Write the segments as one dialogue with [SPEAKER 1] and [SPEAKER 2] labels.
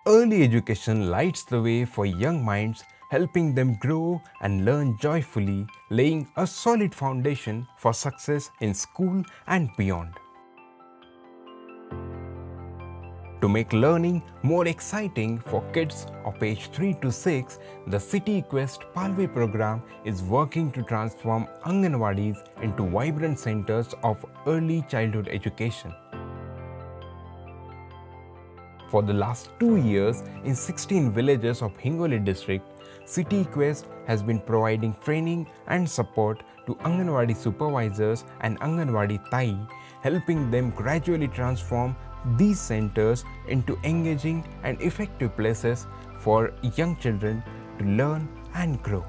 [SPEAKER 1] Early education lights the way for young minds, helping them grow and learn joyfully, laying a solid foundation for success in school and beyond. To make learning more exciting for kids of age 3 to 6, the City Quest Palvi program is working to transform Anganwadis into vibrant centers of early childhood education. For the last 2 years, in 16 villages of Hingoli district, City Quest has been providing training and support to Anganwadi supervisors and Anganwadi Tai, helping them gradually transform these centers into engaging and effective places for young children to learn and grow.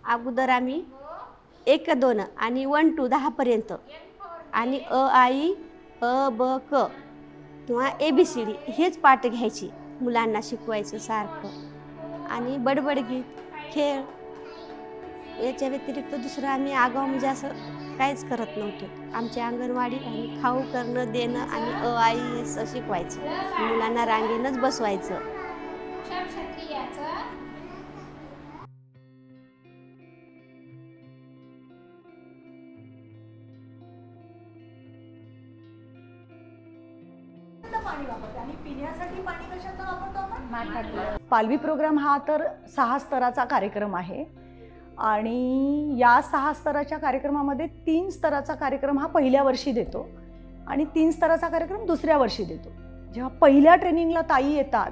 [SPEAKER 2] अगोदर आम्ही 1 2 आणि 1 to 10 पर्यंत आणि अ आई अ ब क किंवा ABCD हेच पाठ घ्यायची, मुलांना शिकवायचं सारखं. आणि बडबड गीत, खेळ याच्या व्यतिरिक्त दुसरं आम्ही आगाऊ म्हणजे असं काहीच करत नव्हतो. आमची अंगणवाडी आम्ही खाऊ करणं देणं आणि अ आई असं शिकवायचं, मुलांना रांगेनंच बसवायचं.
[SPEAKER 3] पालवी प्रोग्राम हा तर 6 स्तराचा कार्यक्रम आहे आणि या 6 स्तराच्या कार्यक्रमामध्ये 3 स्तराचा कार्यक्रम हा पहिल्या वर्षी देतो आणि 3 स्तराचा कार्यक्रम दुसऱ्या वर्षी देतो. जेव्हा पहिल्या ट्रेनिंगला ताई येतात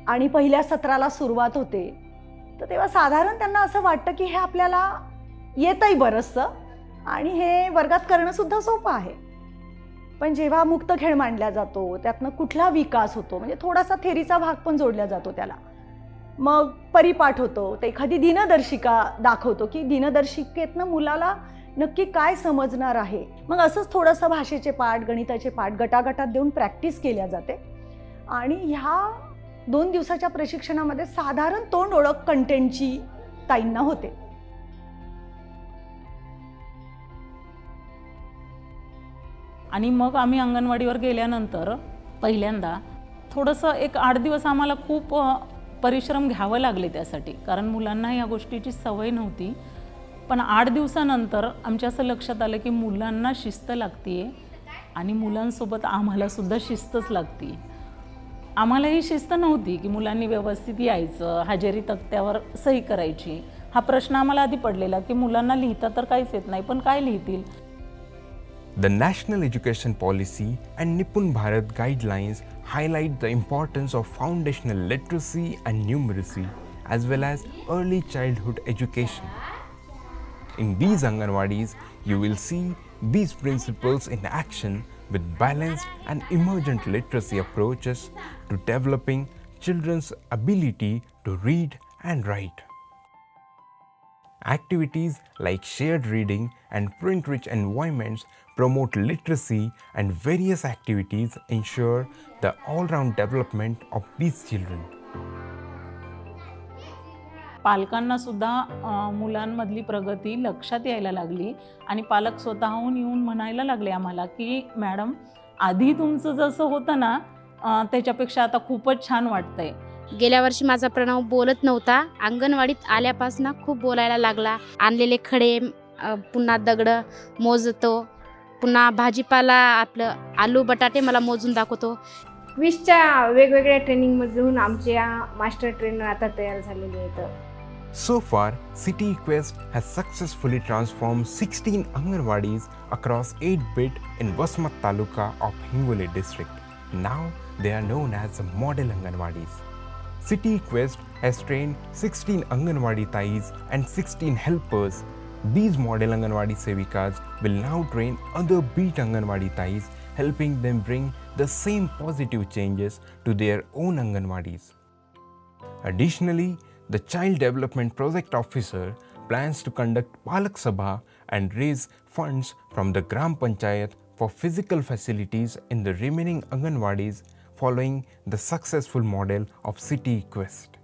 [SPEAKER 3] आणि पहिल्या सत्राला सुरुवात होते तर तेव्हा साधारण त्यांना असं वाटतं की हे आपल्याला येतंय बरंचसं आणि हे वर्गात करणं सुद्धा सोपं आहे. पण जेव्हा मुक्त खेळ मांडला जातो त्यातनं कुठला विकास होतो म्हणजे थोडासा थेरीचा भाग पण जोडला जातो त्याला, मग परिपाठ होतो, ते एखादी दिनदर्शिका दाखवतो की दिनदर्शिकेतनं मुलाला नक्की काय समजणार आहे. मग असंच थोडंसं भाषेचे पाठ गणिताचे पाठ गटागटात देऊन प्रॅक्टिस केल्या जाते आणि ह्या 2 दिवसाच्या प्रशिक्षणामध्ये साधारण तोंड ओळख कंटेंटची ताईंना होते.
[SPEAKER 4] आणि मग आम्ही अंगणवाडीवर गेल्यानंतर पहिल्यांदा थोडंसं एक 8 दिवस आम्हाला खूप परिश्रम घ्यावं लागले त्यासाठी, कारण मुलांना या गोष्टीची सवय नव्हती. पण 8 दिवसानंतर आमच्या असं लक्षात आलं की मुलांना शिस्त लागते आणि मुलांसोबत आम्हालासुद्धा शिस्तच लागते. आम्हाला ही शिस्त नव्हती की मुलांनी व्यवस्थित यायचं, हजेरी तक्त्यावर सही करायची. हा प्रश्न आम्हाला आधी पडलेला की मुलांना लिहिता तर काहीच येत नाही, पण काय लिहितील.
[SPEAKER 1] The National Education Policy and Nipun Bharat Guidelines highlight the importance of foundational literacy and numeracy as well as early childhood education. In these Anganwadis, you will see these principles in action with balanced and emergent literacy approaches to developing children's ability to read and write. Activities like shared reading and print-rich environments promote literacy, and various activities ensure the all-round development of these children.
[SPEAKER 4] पालकांना सुद्धा मुलांमधली प्रगती लक्षात यायला लागली आणि पालक स्वतःहून येऊन म्हणायला लागले आम्हाला की मॅडम आधी तुमचं जसं होतं ना त्याच्यापेक्षा आता खूपच छान वाटतंय.
[SPEAKER 5] गेल्या वर्षी माझा प्रणव बोलत नव्हता, अंगणवाडीत आल्यापासून खूप बोलायला लागला. आणलेले खडे पुन्हा दगड मोजतो, पुन्हा भाजीपाला आपलं आलू बटाटे मला मोजून दाखवतो.
[SPEAKER 6] 20च्या वेगवेगळ्या ट्रेनिंगमधून आमच्या मास्टर ट्रेनर आता तयार झालेले आहेत.
[SPEAKER 1] So far, City Quest has successfully transformed 16 Anganwadis across 8 bit in Wasmat Taluka of Hingoli district. Now they are known as model Anganwadis. City Quest has trained 16 Anganwadi Thais and 16 helpers. These model Anganwadi Sevikas will now train other beat Anganwadi Thais, helping them bring the same positive changes to their own Anganwadis. Additionally, the Child Development Project Officer plans to conduct Palak Sabha and raise funds from the Gram Panchayat for physical facilities in the remaining Anganwadis following the successful model of City Quest.